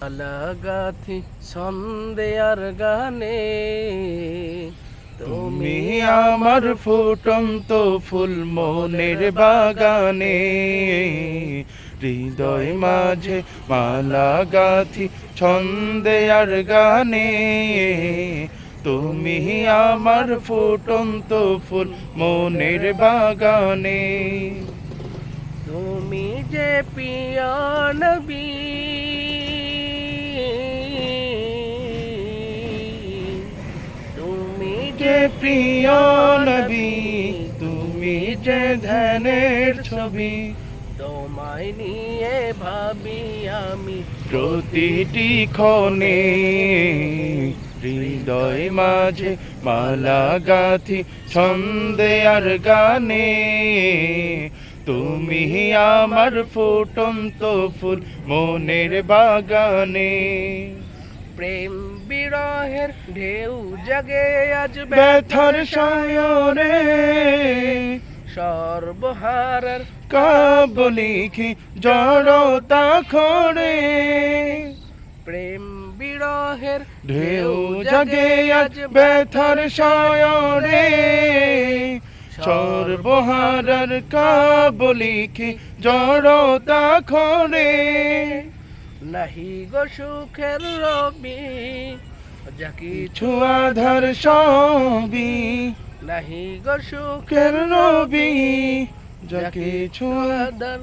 লাগাথি সন্দেয়ার গানে তুমি আমার ফুটন্ত ফুল মনের বাগানে, হৃদয় মাঝে মালা গাথি ছন্দে আর গানে। তুমি আমার ফুটন্ত ফুল মনের বাগানে। তুমি যে প্রিয় নবী, তুমি যে প্রিয় নবী, তুমি যে ধ্যানের ছবি, তোমায় নিয়ে ভাবি আমি প্রতিটি ক্ষণে। হৃদয় মাঝে মালা গাথি ছন্দে আর গানে। তুমি আমার ফুটন্ত ফুল মনের বাগানে। প্রেম বিরহের ঢেউ জাগে আজ ব্যথার সায়রে সর্বহারার কাব্য লিখি জড়তা খড়ে। প্রেম বিরহের ঢেউ জাগে আজ ব্যথার সায়রে সর্বহারার কাব্য লিখি জড়তা খড়ে। নাহি গো সুখের রবি যা কিছু কিছু আধার সবই নাহি গো সুখের কের রবি, যা কিছু আদার